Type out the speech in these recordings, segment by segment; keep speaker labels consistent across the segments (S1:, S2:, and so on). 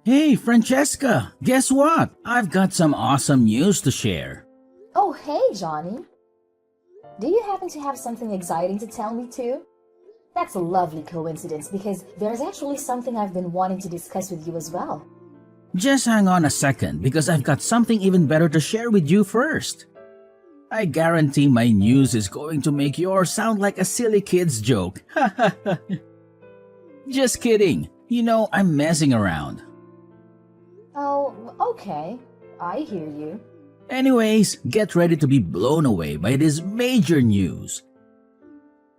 S1: Hey, Francesca, guess what? I've got some awesome news to share.
S2: Oh, hey, Johnny. Do you happen to have something exciting to tell me too? That's a lovely coincidence because there's actually something I've been wanting to discuss with you as well.
S1: Just hang on a second because I've got something even better to share with you first. I guarantee my news is going to make yours sound like a silly kid's joke. Just kidding. I'm messing around.
S2: Oh, okay. I hear you.
S1: Anyways, get ready to be blown away by this major news.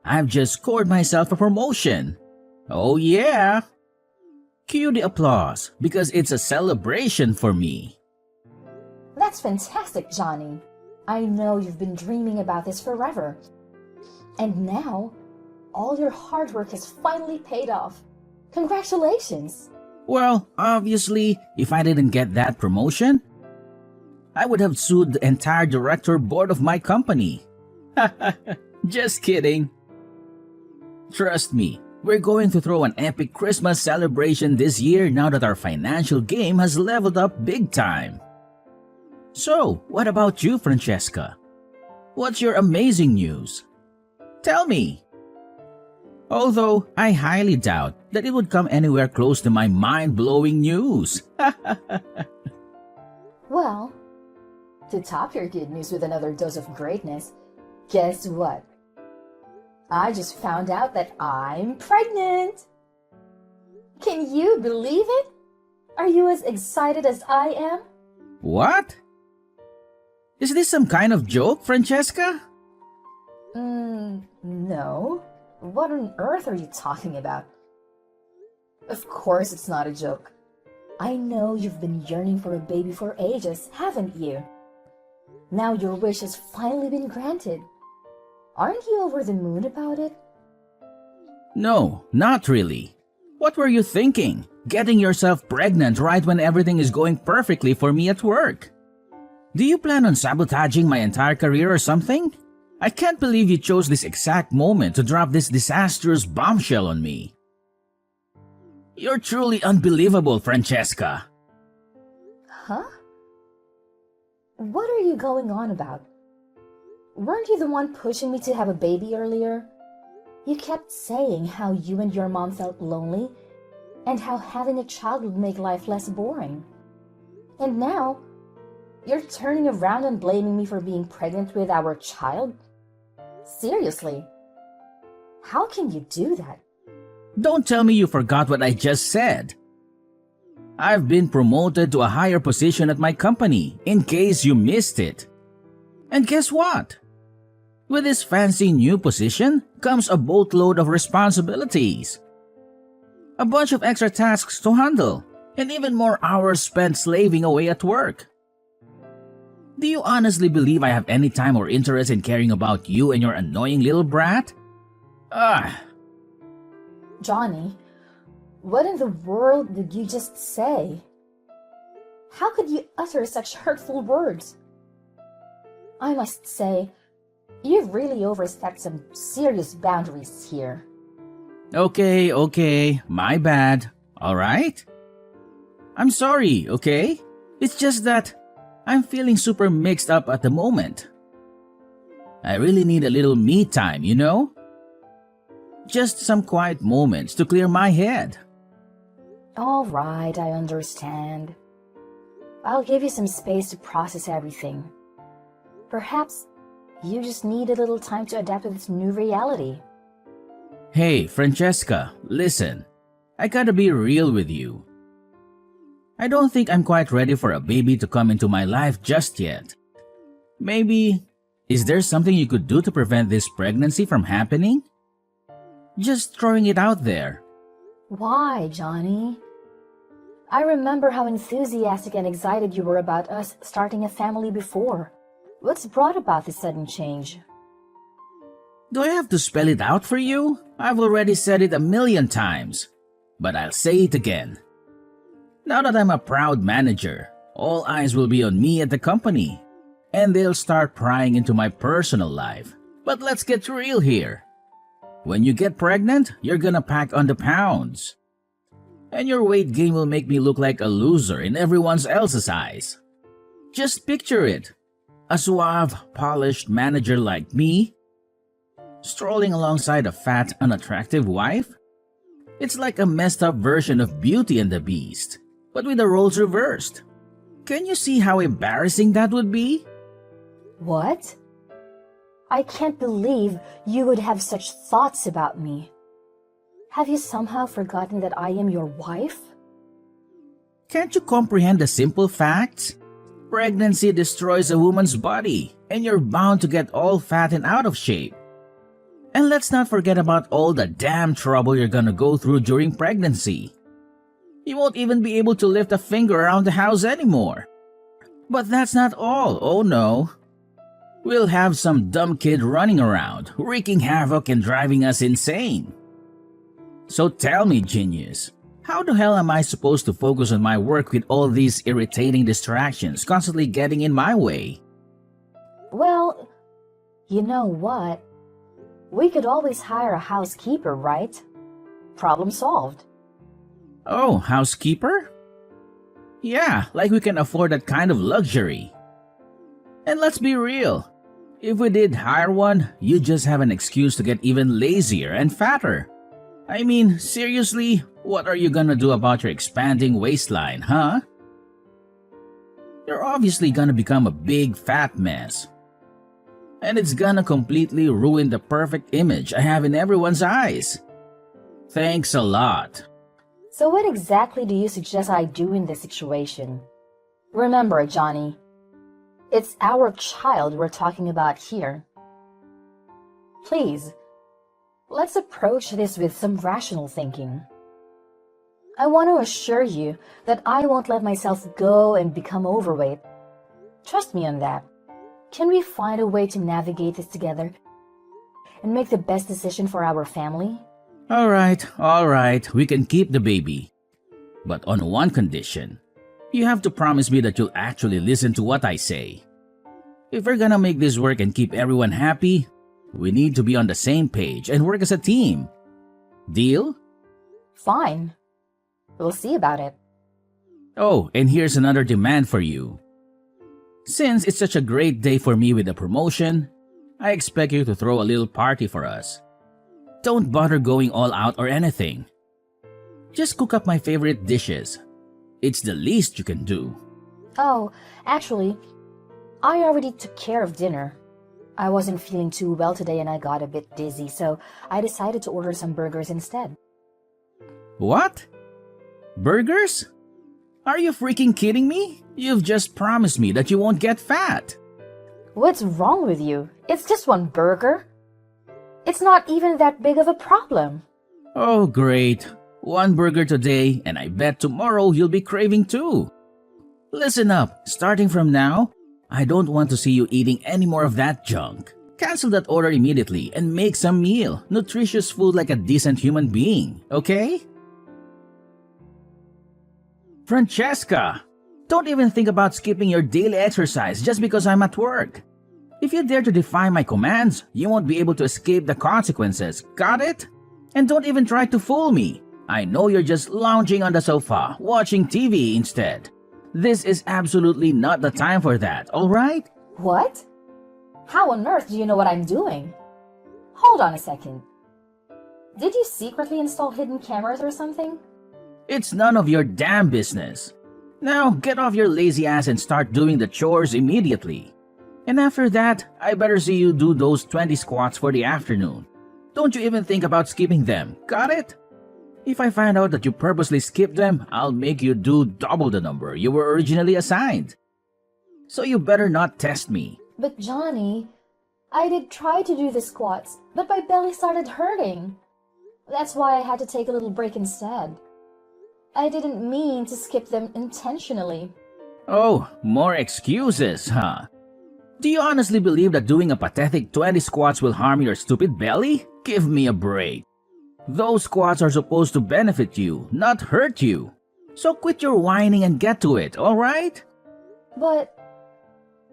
S1: I've just scored myself a promotion. Oh yeah! Cue the applause because it's a celebration for me.
S2: That's fantastic, Johnny. I know you've been dreaming about this forever. And now, all your hard work has finally paid off. Congratulations!
S1: Well, obviously, if I didn't get that promotion, I would have sued the entire director board of my company. Just kidding. Trust me, we're going to throw an epic Christmas celebration this year now that our financial game has leveled up big time. So, what about you, Francesca? What's your amazing news? Tell me. Although I highly doubt that it would come anywhere close to my mind-blowing news.
S2: Well, to top your good news with another dose of greatness, guess what? I just found out that I'm pregnant! Can you believe it? Are you as excited as I am?
S1: What? Is this some kind of joke, Francesca?
S2: No. What on earth are you talking about? Of course it's not a joke. I know you've been yearning for a baby for ages, haven't you? Now your wish has finally been granted. Aren't you over the moon about it?
S1: No, not really. What were you thinking? Getting yourself pregnant right when everything is going perfectly for me at work? Do you plan on sabotaging my entire career or something? I can't believe you chose this exact moment to drop this disastrous bombshell on me. You're truly unbelievable, Francesca.
S2: Huh? What are you going on about? Weren't you the one pushing me to have a baby earlier? You kept saying how you and your mom felt lonely and how having a child would make life less boring. And now, you're turning around and blaming me for being pregnant with our child? Seriously, how can you do that?
S1: Don't tell me you forgot what I just said. I've been promoted to a higher position at my company, in case you missed it. And guess what? With this fancy new position comes a boatload of responsibilities. A bunch of extra tasks to handle, and even more hours spent slaving away at work. Do you honestly believe I have any time or interest in caring about you and your annoying little brat?
S2: Johnny, what in the world did you just say? How could you utter such hurtful words? I must say, you've really overstepped some serious boundaries here.
S1: Okay, my bad. Alright? I'm sorry, okay? It's just that I'm feeling super mixed up at the moment. I really need a little me time, you know? Just some quiet moments to clear my head.
S2: All right, I understand. I'll give you some space to process everything. Perhaps you just need a little time to adapt to this new reality.
S1: Hey, Francesca, listen. I gotta be real with you. I don't think I'm quite ready for a baby to come into my life just yet. Maybe, is there something you could do to prevent this pregnancy from happening? Just throwing it out there.
S2: Why, Johnny? I remember how enthusiastic and excited you were about us starting a family before. What's brought about this sudden change?
S1: Do I have to spell it out for you? I've already said it a million times, but I'll say it again. Now that I'm a proud manager, all eyes will be on me at the company, and they'll start prying into my personal life. But let's get real here. When you get pregnant, you're gonna pack on the pounds. And your weight gain will make me look like a loser in everyone else's eyes. Just picture it. A suave, polished manager like me, strolling alongside a fat, unattractive wife? It's like a messed up version of Beauty and the Beast, but with the roles reversed. Can you see how embarrassing that would be?
S2: What? I can't believe you would have such thoughts about me. Have you somehow forgotten that I am your wife?
S1: Can't you comprehend the simple facts? Pregnancy destroys a woman's body, and you're bound to get all fat and out of shape. And let's not forget about all the damn trouble you're gonna go through during pregnancy. You won't even be able to lift a finger around the house anymore. But that's not all, oh no. We'll have some dumb kid running around, wreaking havoc and driving us insane. So tell me, genius, how the hell am I supposed to focus on my work with all these irritating distractions constantly getting in my way?
S2: Well, you know what? We could always hire a housekeeper, right? Problem solved.
S1: Oh, housekeeper? Yeah, like we can afford that kind of luxury. And let's be real. If we did hire one, you'd just have an excuse to get even lazier and fatter. I mean, seriously, what are you gonna do about your expanding waistline, huh? You're obviously gonna become a big fat mess. And it's gonna completely ruin the perfect image I have in everyone's eyes. Thanks a lot.
S2: So what exactly do you suggest I do in this situation? Remember, Johnny, it's our child we're talking about here. Please, let's approach this with some rational thinking. I want to assure you that I won't let myself go and become overweight. Trust me on that. Can we find a way to navigate this together and make the best decision for our family?
S1: All right, we can keep the baby. But on one condition. You have to promise me that you'll actually listen to what I say. If we're gonna make this work and keep everyone happy, we need to be on the same page and work as a team. Deal?
S2: Fine. We'll see about it.
S1: Oh, and here's another demand for you. Since it's such a great day for me with the promotion, I expect you to throw a little party for us. Don't bother going all out or anything. Just cook up my favorite dishes. It's the least you can do.
S2: Oh, actually, I already took care of dinner. I wasn't feeling too well today and I got a bit dizzy, so I decided to order some burgers instead.
S1: What? Burgers? Are you freaking kidding me? You've just promised me that you won't get fat.
S2: What's wrong with you? It's just one burger. It's not even that big of a problem.
S1: Oh, great. One burger today, and I bet tomorrow you'll be craving two. Listen up, starting from now, I don't want to see you eating any more of that junk. Cancel that order immediately and make some meal, nutritious food like a decent human being, okay? Francesca, don't even think about skipping your daily exercise just because I'm at work. If you dare to defy my commands, you won't be able to escape the consequences, got it? And don't even try to fool me. I know you're just lounging on the sofa, watching TV instead. This is absolutely not the time for that, alright?
S2: What? How on earth do you know what I'm doing? Hold on a second. Did you secretly install hidden cameras or something?
S1: It's none of your damn business. Now get off your lazy ass and start doing the chores immediately. And after that, I better see you do those 20 squats for the afternoon. Don't you even think about skipping them, got it? If I find out that you purposely skipped them, I'll make you do double the number you were originally assigned. So you better not test me.
S2: But Johnny, I did try to do the squats, but my belly started hurting. That's why I had to take a little break instead. I didn't mean to skip them intentionally.
S1: Oh, more excuses, huh? Do you honestly believe that doing a pathetic 20 squats will harm your stupid belly? Give me a break. Those squats are supposed to benefit you, not hurt you. So quit your whining and get to it, alright?
S2: But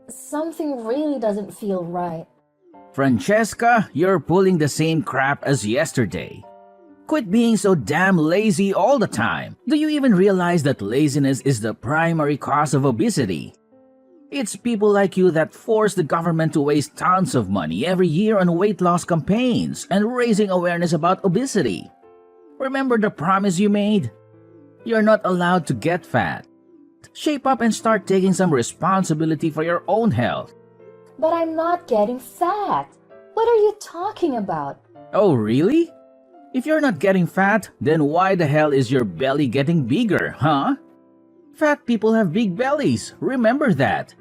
S2: something really doesn't feel right.
S1: Francesca, you're pulling the same crap as yesterday. Quit being so damn lazy all the time. Do you even realize that laziness is the primary cause of obesity? It's people like you that force the government to waste tons of money every year on weight loss campaigns and raising awareness about obesity. Remember the promise you made? You're not allowed to get fat. Shape up and start taking some responsibility for your own health.
S2: But I'm not getting fat. What are you talking about?
S1: Oh, really? If you're not getting fat, then why the hell is your belly getting bigger, huh? Fat people have big bellies, remember that.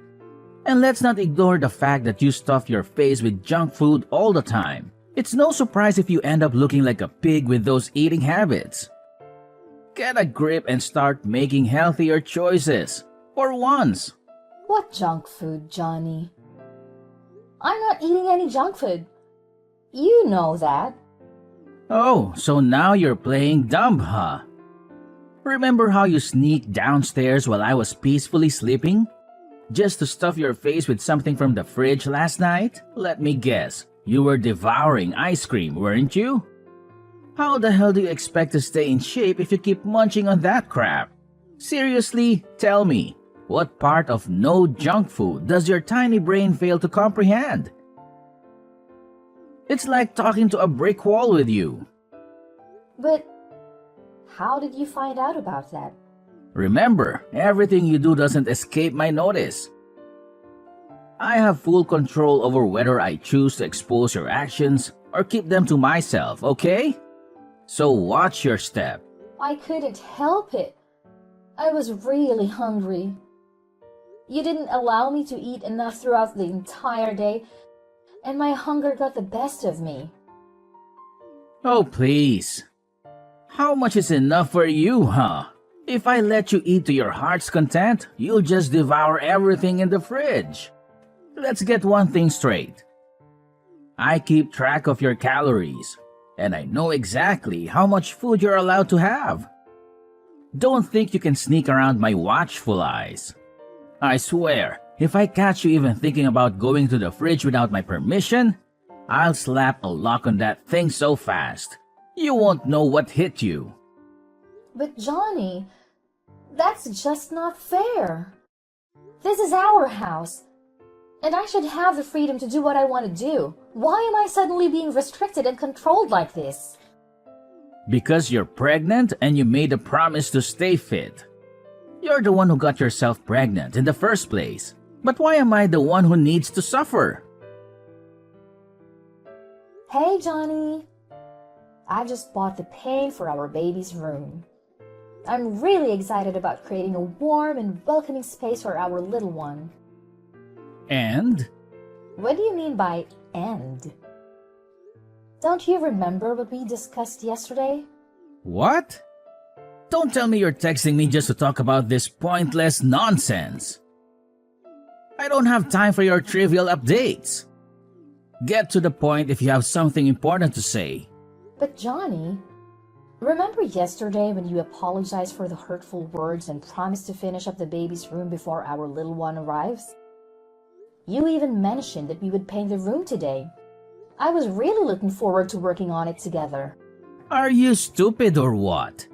S1: And let's not ignore the fact that you stuff your face with junk food all the time. It's no surprise if you end up looking like a pig with those eating habits. Get a grip and start making healthier choices. For once.
S2: What junk food, Johnny? I'm not eating any junk food. You know that.
S1: Oh, so now you're playing dumb, huh? Remember how you sneaked downstairs while I was peacefully sleeping? Just to stuff your face with something from the fridge last night? Let me guess, you were devouring ice cream, weren't you? How the hell do you expect to stay in shape if you keep munching on that crap? Seriously, tell me, what part of no junk food does your tiny brain fail to comprehend? It's like talking to a brick wall with you.
S2: But how did you find out about that?
S1: Remember, everything you do doesn't escape my notice. I have full control over whether I choose to expose your actions or keep them to myself, okay? So watch your step.
S2: I couldn't help it. I was really hungry. You didn't allow me to eat enough throughout the entire day, and my hunger got the best of me.
S1: Oh, please. How much is enough for you, huh? If I let you eat to your heart's content, you'll just devour everything in the fridge. Let's get one thing straight. I keep track of your calories, and I know exactly how much food you're allowed to have. Don't think you can sneak around my watchful eyes. I swear, if I catch you even thinking about going to the fridge without my permission, I'll slap a lock on that thing so fast, you won't know what hit you.
S2: But Johnny, that's just not fair. This is our house, and I should have the freedom to do what I want to do. Why am I suddenly being restricted and controlled like this?
S1: Because you're pregnant and you made a promise to stay fit. You're the one who got yourself pregnant in the first place. But why am I the one who needs to suffer?
S2: Hey, Johnny. I just bought the paint for our baby's room. I'm really excited about creating a warm and welcoming space for our little one.
S1: And?
S2: What do you mean by "and"? Don't you remember what we discussed yesterday?
S1: What? Don't tell me you're texting me just to talk about this pointless nonsense. I don't have time for your trivial updates. Get to the point if you have something important to say.
S2: But Johnny, remember yesterday when you apologized for the hurtful words and promised to finish up the baby's room before our little one arrives? You even mentioned that we would paint the room today. I was really looking forward to working on it together.
S1: Are you stupid or what?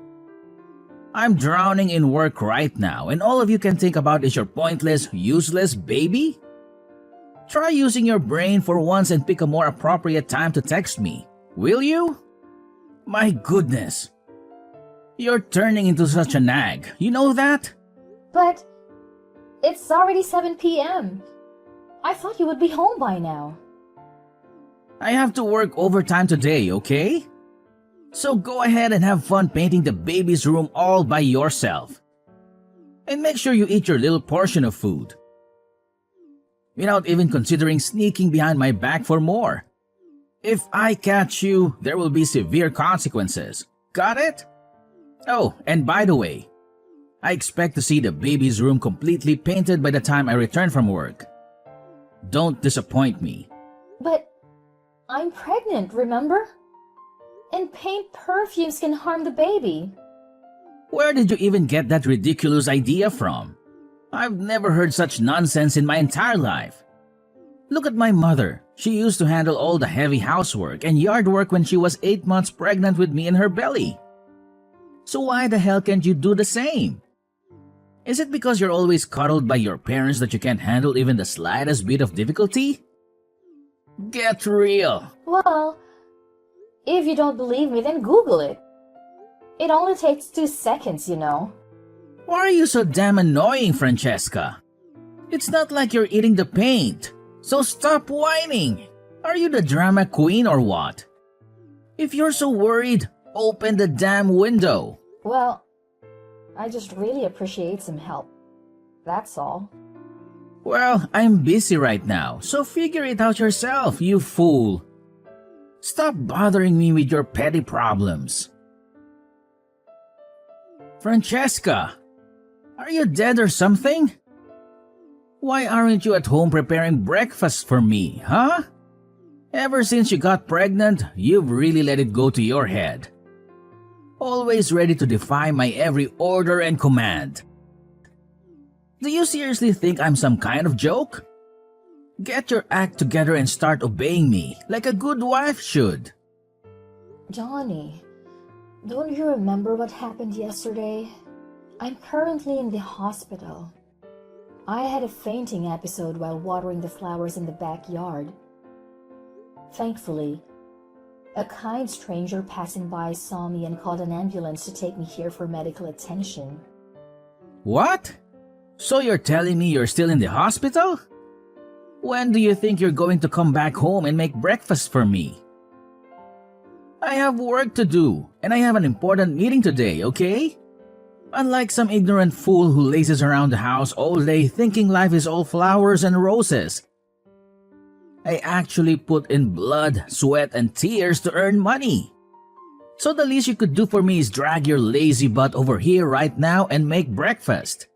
S1: I'm drowning in work right now, and all of you can think about is your pointless, useless baby? Try using your brain for once and pick a more appropriate time to text me, will you? My goodness. You're turning into such a nag, you know that?
S2: But it's already 7 p.m. I thought you would be home by now.
S1: I have to work overtime today, okay? So go ahead and have fun painting the baby's room all by yourself. And make sure you eat your little portion of food. Without even considering sneaking behind my back for more. If I catch you, there will be severe consequences. Got it? Oh, and by the way, I expect to see the baby's room completely painted by the time I return from work. Don't disappoint me.
S2: But I'm pregnant, remember? And paint perfumes can harm the baby.
S1: Where did you even get that ridiculous idea from? I've never heard such nonsense in my entire life. Look at my mother. She used to handle all the heavy housework and yard work when she was 8 months pregnant with me in her belly. So why the hell can't you do the same? Is it because you're always cuddled by your parents that you can't handle even the slightest bit of difficulty? Get real.
S2: Well, if you don't believe me, then Google it. It only takes 2 seconds, you know.
S1: Why are you so damn annoying, Francesca? It's not like you're eating the paint, so stop whining. Are you the drama queen or what? If you're so worried, open the damn window.
S2: Well, I just really appreciate some help. That's all.
S1: Well, I'm busy right now, so figure it out yourself, you fool. Stop bothering me with your petty problems. Francesca, are you dead or something? Why aren't you at home preparing breakfast for me, huh? Ever since you got pregnant, you've really let it go to your head. Always ready to defy my every order and command. Do you seriously think I'm some kind of joke? Get your act together and start obeying me like a good wife should.
S2: Johnny, don't you remember what happened yesterday? I'm currently in the hospital. I had a fainting episode while watering the flowers in the backyard. Thankfully, a kind stranger passing by saw me and called an ambulance to take me here for medical attention.
S1: What? So you're telling me you're still in the hospital? When do you think you're going to come back home and make breakfast for me? I have work to do, and I have an important meeting today, okay? Unlike some ignorant fool who laces around the house all day thinking life is all flowers and roses. I actually put in blood, sweat, and tears to earn money. So the least you could do for me is drag your lazy butt over here right now and make breakfast.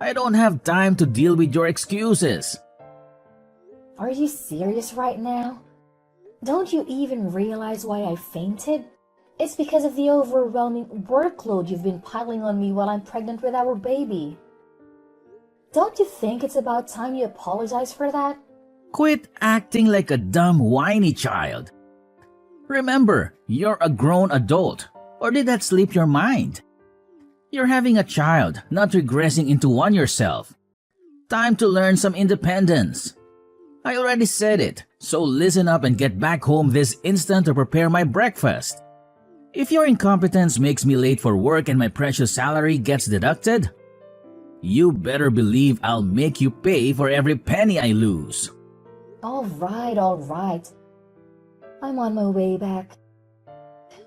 S1: I don't have time to deal with your excuses.
S2: Are you serious right now? Don't you even realize why I fainted? It's because of the overwhelming workload you've been piling on me while I'm pregnant with our baby. Don't you think it's about time you apologize for that?
S1: Quit acting like a dumb, whiny child. Remember, you're a grown adult, or did that slip your mind? You're having a child, not regressing into one yourself. Time to learn some independence. I already said it, so listen up and get back home this instant to prepare my breakfast. If your incompetence makes me late for work and my precious salary gets deducted, you better believe I'll make you pay for every penny I lose.
S2: All right. I'm on my way back.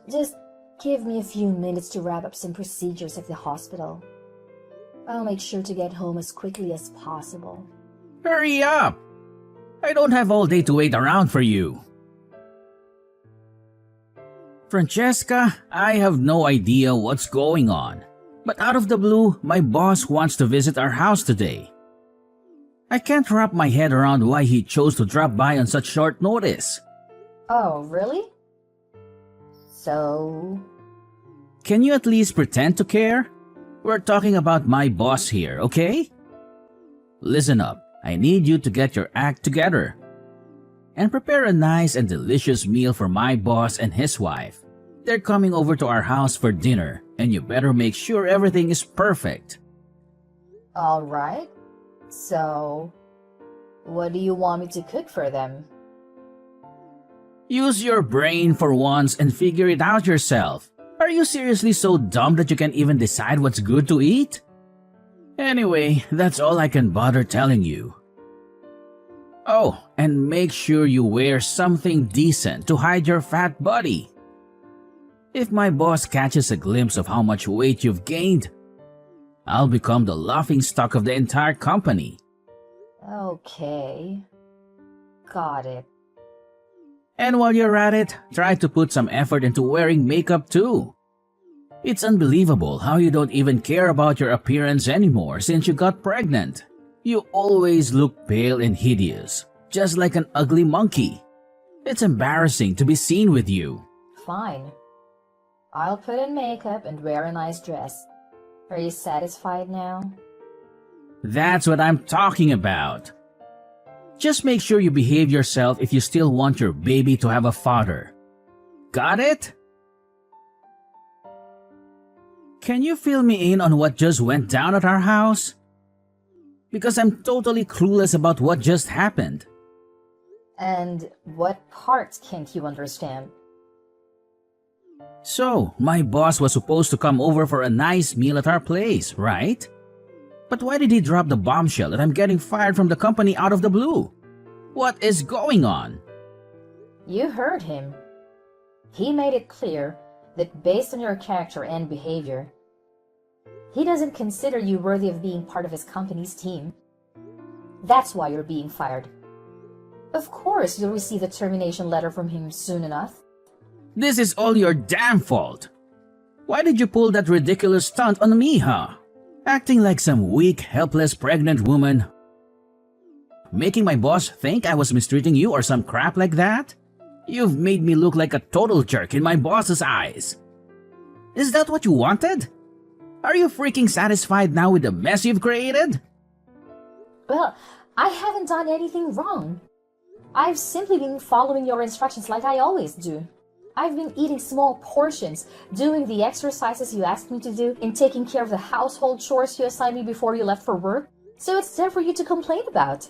S2: Just give me a few minutes to wrap up some procedures at the hospital. I'll make sure to get home as quickly as possible.
S1: Hurry up! I don't have all day to wait around for you. Francesca, I have no idea what's going on, but out of the blue, my boss wants to visit our house today. I can't wrap my head around why he chose to drop by on such short notice.
S2: Oh, really? So...
S1: Can you at least pretend to care? We're talking about my boss here, okay? Listen up, I need you to get your act together and prepare a nice and delicious meal for my boss and his wife. They're coming over to our house for dinner, and you better make sure everything is perfect.
S2: All right. So, what do you want me to cook for them?
S1: Use your brain for once and figure it out yourself. Are you seriously so dumb that you can't even decide what's good to eat? Anyway, that's all I can bother telling you. Oh, and make sure you wear something decent to hide your fat body. If my boss catches a glimpse of how much weight you've gained, I'll become the laughingstock of the entire company.
S2: Okay. Got it.
S1: And while you're at it, try to put some effort into wearing makeup too. It's unbelievable how you don't even care about your appearance anymore since you got pregnant. You always look pale and hideous, just like an ugly monkey. It's embarrassing to be seen with you.
S2: Fine. I'll put in makeup and wear a nice dress. Are you satisfied now?
S1: That's what I'm talking about. Just make sure you behave yourself if you still want your baby to have a father. Got it? Can you fill me in on what just went down at our house? Because I'm totally clueless about what just happened.
S2: And what part can't you understand?
S1: So, my boss was supposed to come over for a nice meal at our place, right? But why did he drop the bombshell that I'm getting fired from the company out of the blue? What is going on?
S2: You heard him. He made it clear that based on your character and behavior, he doesn't consider you worthy of being part of his company's team. That's why you're being fired. Of course, you'll receive a termination letter from him soon enough.
S1: This is all your damn fault. Why did you pull that ridiculous stunt on me, huh? Acting like some weak, helpless pregnant woman. Making my boss think I was mistreating you or some crap like that? You've made me look like a total jerk in my boss's eyes. Is that what you wanted? Are you freaking satisfied now with the mess you've created?
S2: Well, I haven't done anything wrong. I've simply been following your instructions like I always do. I've been eating small portions, doing the exercises you asked me to do, and taking care of the household chores you assigned me before you left for work. So it's there for you to complain about.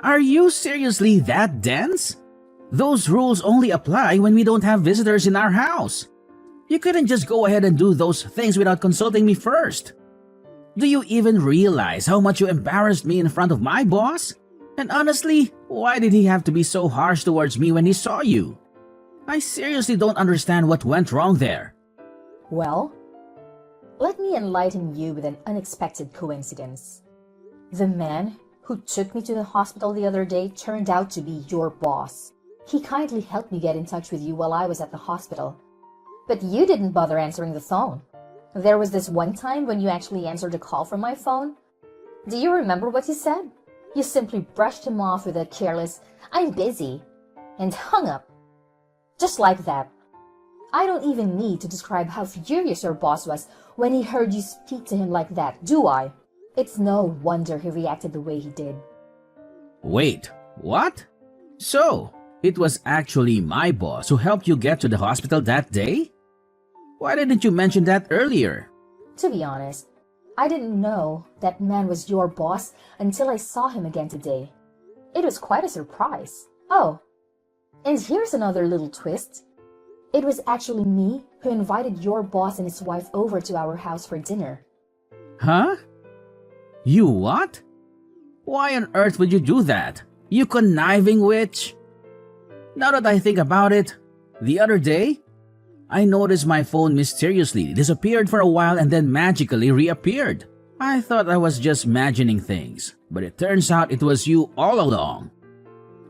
S1: Are you seriously that dense? Those rules only apply when we don't have visitors in our house. You couldn't just go ahead and do those things without consulting me first. Do you even realize how much you embarrassed me in front of my boss? And honestly, why did he have to be so harsh towards me when he saw you? I seriously don't understand what went wrong there.
S2: Well, let me enlighten you with an unexpected coincidence. The man who took me to the hospital the other day turned out to be your boss. He kindly helped me get in touch with you while I was at the hospital. But you didn't bother answering the phone. There was this one time when you actually answered a call from my phone. Do you remember what you said? You simply brushed him off with a careless, "I'm busy," and hung up. Just like that. I don't even need to describe how furious your boss was when he heard you speak to him like that, do I? It's no wonder he reacted the way he did.
S1: Wait, what? So, it was actually my boss who helped you get to the hospital that day? Why didn't you mention that earlier?
S2: To be honest, I didn't know that man was your boss until I saw him again today. It was quite a surprise. Oh, and here's another little twist. It was actually me who invited your boss and his wife over to our house for dinner.
S1: Huh? You what? Why on earth would you do that? You conniving witch? Now that I think about it, the other day, I noticed my phone mysteriously disappeared for a while and then magically reappeared. I thought I was just imagining things, but it turns out it was you all along.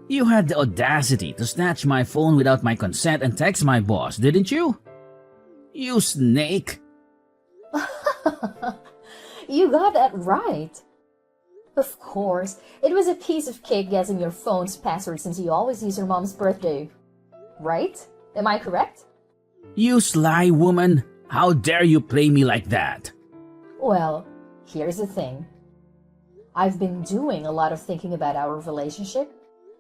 S1: You had the audacity to snatch my phone without my consent and text my boss, didn't you? You snake!
S2: You got that right. Of course, it was a piece of cake guessing your phone's password since you always use your mom's birthday. Right? Am I correct?
S1: You sly woman! How dare you play me like that?
S2: Well, here's the thing. I've been doing a lot of thinking about our relationship,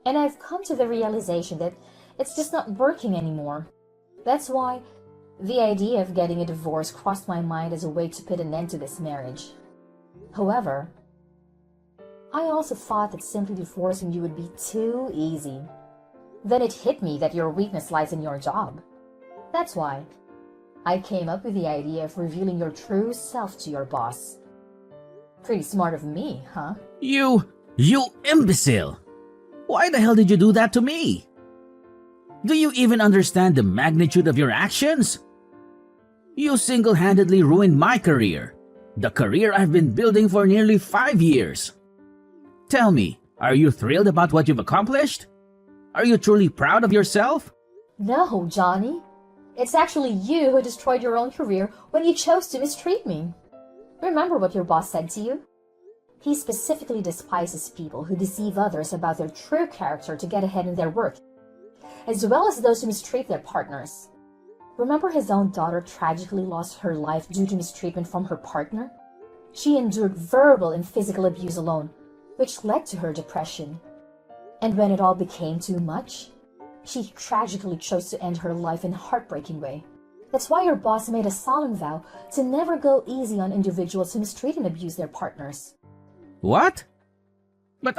S2: and I've come to the realization that it's just not working anymore. That's why the idea of getting a divorce crossed my mind as a way to put an end to this marriage. However, I also thought that simply divorcing you would be too easy. Then it hit me that your weakness lies in your job. That's why I came up with the idea of revealing your true self to your boss. Pretty smart of me, huh?
S1: You imbecile! Why the hell did you do that to me? Do you even understand the magnitude of your actions? You single-handedly ruined my career, the career I've been building for nearly 5 years. Tell me, are you thrilled about what you've accomplished? Are you truly proud of yourself?
S2: No, Johnny. It's actually you who destroyed your own career when you chose to mistreat me. Remember what your boss said to you? He specifically despises people who deceive others about their true character to get ahead in their work, as well as those who mistreat their partners. Remember his own daughter tragically lost her life due to mistreatment from her partner? She endured verbal and physical abuse alone, which led to her depression. And when it all became too much, she tragically chose to end her life in a heartbreaking way. That's why your boss made a solemn vow to never go easy on individuals who mistreat and abuse their partners.
S1: What? But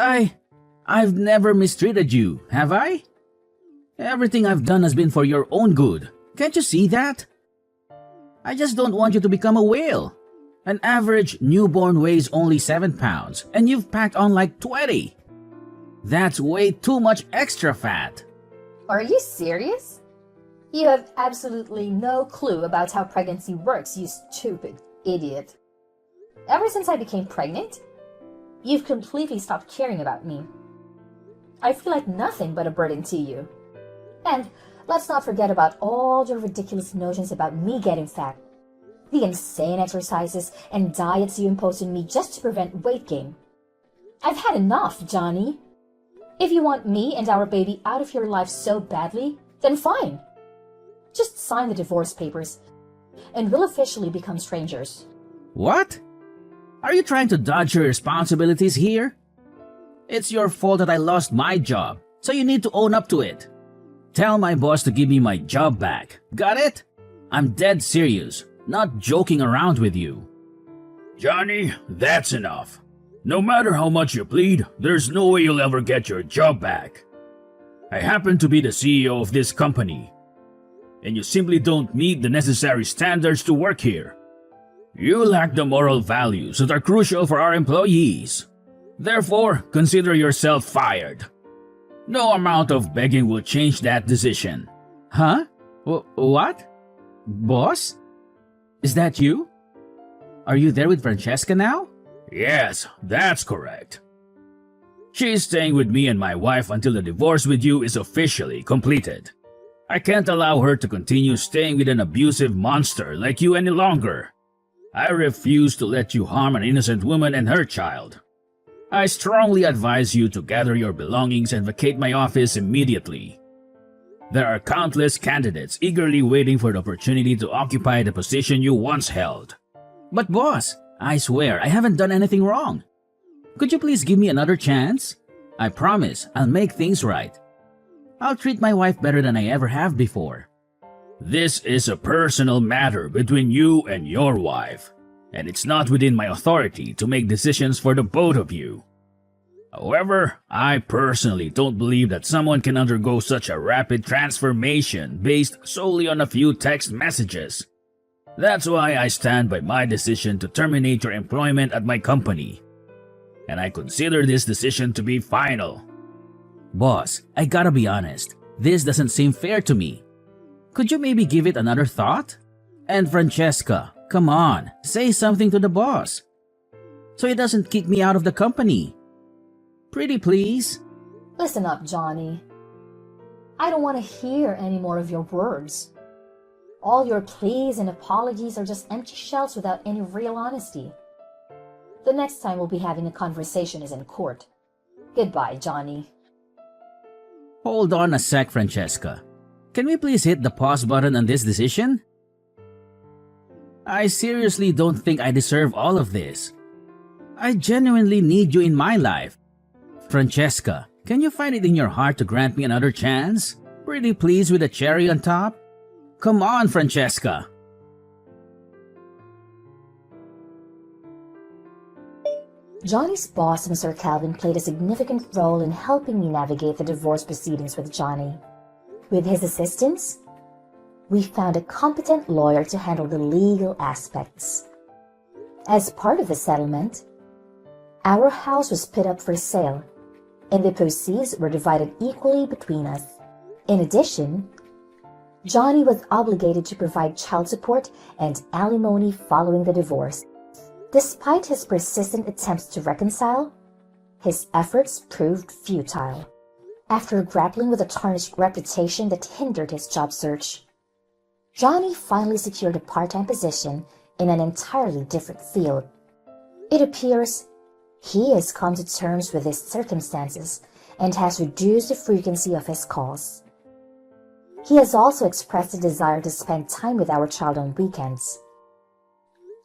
S1: I've never mistreated you, have I? Everything I've done has been for your own good. Can't you see that? I just don't want you to become a whale. An average newborn weighs only 7 pounds, and you've packed on like 20. That's way too much extra fat.
S2: Are you serious? You have absolutely no clue about how pregnancy works, you stupid idiot. Ever since I became pregnant, you've completely stopped caring about me. I feel like nothing but a burden to you. And let's not forget about all your ridiculous notions about me getting fat. The insane exercises and diets you impose on me just to prevent weight gain. I've had enough, Johnny. If you want me and our baby out of your life so badly, then fine. Just sign the divorce papers, and we'll officially become strangers.
S1: What? Are you trying to dodge your responsibilities here? It's your fault that I lost my job, so you need to own up to it. Tell my boss to give me my job back. Got it? I'm dead serious, not joking around with you.
S3: Johnny, that's enough. No matter how much you plead, there's no way you'll ever get your job back. I happen to be the CEO of this company, and you simply don't meet the necessary standards to work here. You lack the moral values that are crucial for our employees. Therefore, consider yourself fired. No amount of begging will change that decision.
S1: Huh? What? Boss? Is that you? Are you there with Francesca now?
S3: Yes, that's correct. She's staying with me and my wife until the divorce with you is officially completed. I can't allow her to continue staying with an abusive monster like you any longer. I refuse to let you harm an innocent woman and her child. I strongly advise you to gather your belongings and vacate my office immediately. There are countless candidates eagerly waiting for the opportunity to occupy the position you once held.
S1: But boss, I swear I haven't done anything wrong. Could you please give me another chance? I promise I'll make things right. I'll treat my wife better than I ever have before.
S3: This is a personal matter between you and your wife, and it's not within my authority to make decisions for the both of you. However, I personally don't believe that someone can undergo such a rapid transformation based solely on a few text messages. That's why I stand by my decision to terminate your employment at my company. And I consider this decision to be final.
S1: Boss, I gotta be honest. This doesn't seem fair to me. Could you maybe give it another thought? And Francesca, come on, say something to the boss, so he doesn't kick me out of the company. Pretty please.
S2: Listen up, Johnny. I don't want to hear any more of your words. All your pleas and apologies are just empty shells without any real honesty. The next time we'll be having a conversation is in court. Goodbye, Johnny.
S1: Hold on a sec, Francesca. Can we please hit the pause button on this decision? I seriously don't think I deserve all of this. I genuinely need you in my life. Francesca, can you find it in your heart to grant me another chance? Pretty please with a cherry on top? Come on, Francesca.
S2: Johnny's boss, Mr. Calvin, played a significant role in helping me navigate the divorce proceedings with Johnny. With his assistance, we found a competent lawyer to handle the legal aspects. As part of the settlement, our house was put up for sale, and the proceeds were divided equally between us. In addition, Johnny was obligated to provide child support and alimony following the divorce. Despite his persistent attempts to reconcile, his efforts proved futile. After grappling with a tarnished reputation that hindered his job search, Johnny finally secured a part-time position in an entirely different field. It appears he has come to terms with his circumstances and has reduced the frequency of his calls. He has also expressed a desire to spend time with our child on weekends.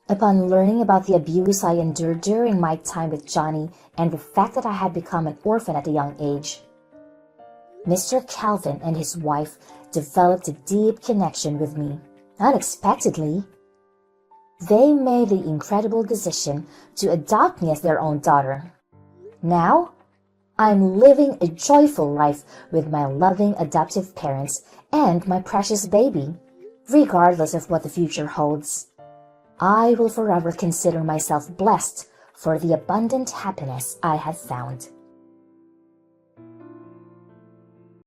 S2: Upon learning about the abuse I endured during my time with Johnny and the fact that I had become an orphan at a young age, Mr. Calvin and his wife developed a deep connection with me, unexpectedly. They made the incredible decision to adopt me as their own daughter. Now, I'm living a joyful life with my loving adoptive parents and my precious baby, regardless of what the future holds. I will forever consider myself blessed for the abundant happiness I have found.